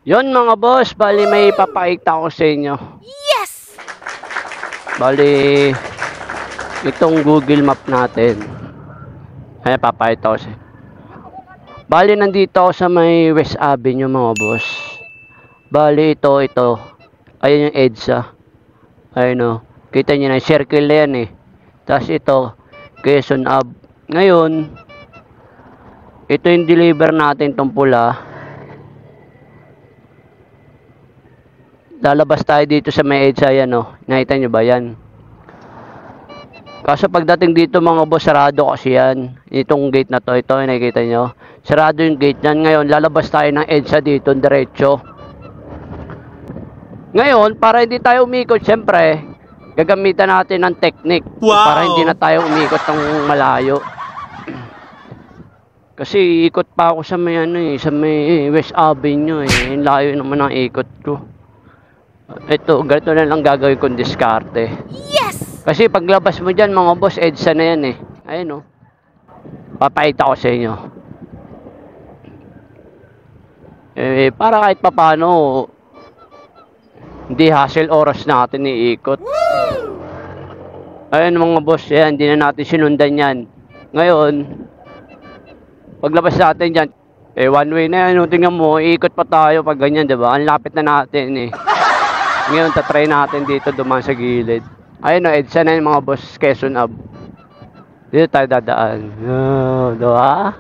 Yon mga boss, bali may ipapakita ko sa inyo. Yes! Bali, itong Google Map natin. Ayan, papakita ko sa inyo. Bali, nandito ako sa may West Avenue mga boss. Bali, ito. Ayan yung EDSA. Ayun o. Kita nyo na, circle na yan eh. Tapos ito, Quezon Ave. Ngayon, ito yung deliver natin itong pula. Lalabas tayo dito sa may EDSA yan o. Nakita nyo ba yan? Kaso pagdating dito mga boss, sarado kasi yan. Itong gate na to, ito nakikita nyo. Sarado yung gate yan. Ngayon, lalabas tayo ng EDSA dito, diretso. Ngayon, para hindi tayo umikot, syempre, gagamitan natin ng technique. Wow. Para hindi na tayo umikot ng malayo. Kasi ikot pa ako sa may, sa may West Avenue eh. Yung layo naman ang ikot ko. Ito, ganito na lang gagawin kong diskarte. Yes! Kasi paglabas mo dyan, mga boss, EDSA na yan eh. Ayun o. Papakita ko sa inyo. Para kahit papano, hindi hassle oras natin iikot. Ayun mga boss, yan, hindi na natin sinundan yan. Ngayon, paglabas natin dyan, one way na yan. Tingnan mo, iikot pa tayo pag ganyan, diba? Ang lapit na natin eh. Ngayon, tatry natin dito dumaan sa gilid. Ayun o, EDSA na yung mga boss, Quezon Ave. Dito tayo dadaan. Diba?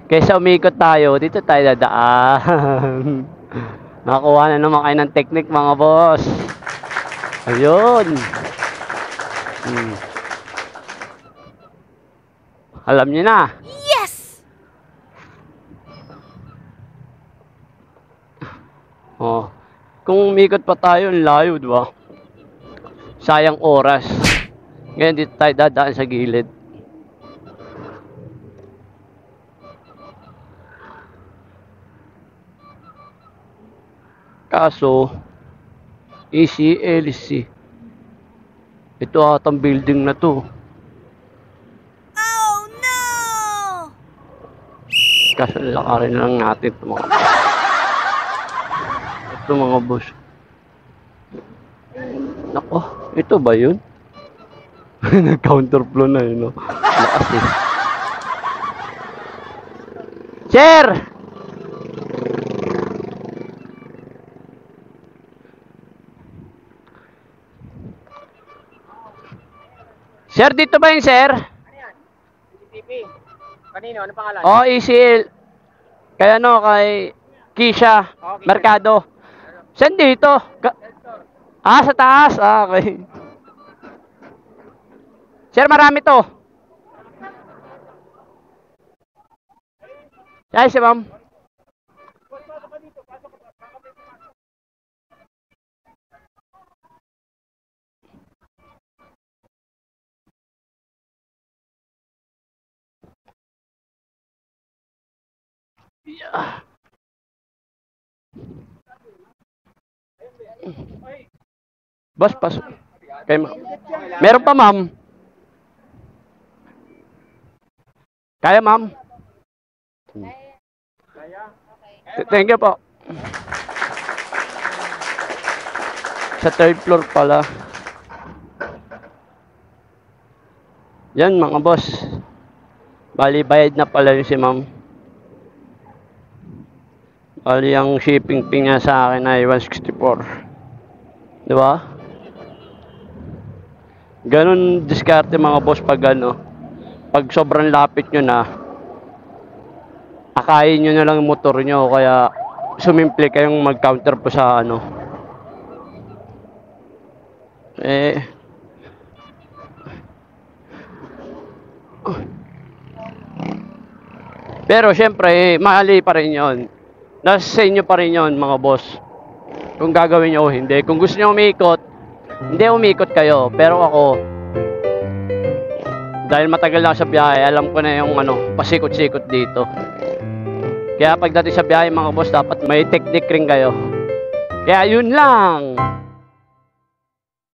Kaysa umikot tayo, dito tayo dadaan. Nakuha na naman kayo ng technique mga boss. Ayun. Alam niyo na. Yes! Kung umikot pa tayo, ang layo, di ba? Sayang oras. Ngayon dito tayo dadaan sa gilid. Kaso, ECLC. Ito atang building na to. Oh no! Kaso lakarin lang natin ito mga boss. Nako, ito ba yun? Nag-counterflow na yun, no? Lakas eh. Sir! Sir, dito ba yun, sir? Ano yan? CCTV. Kanino? Ano pangalan? Oh, ECL. Kaya no, kay Kisha, Okay. Mercado. Saan dito? Sa taas. Okay. Sir, marami to. Ay, si ma'am. Yeah. Boss, pasok. Meron pa, ma'am. Kaya, ma'am? Thank you po. Sa third floor pala. Yan, mga boss. Bali, bayad na pala yun si ma'am. Bali, ang shipping fee niya sa akin ay 164. Diba? Ganun diskarte mga boss pag pag sobrang lapit nyo na, akayin nyo na lang yung motor nyo, kaya sumimple kayong mag-counter po sa pero syempre, mahali pa rin yun. Nasa sa inyo pa rin yun mga boss. Kung gagawin nyo o hindi. Kung gusto nyo umikot, hindi umikot kayo. Pero ako, dahil matagal na sa biyahe, alam ko na yung pasikot-sikot dito. Kaya pagdating sa biyahe mga boss, dapat may technique rin kayo. Kaya yun lang.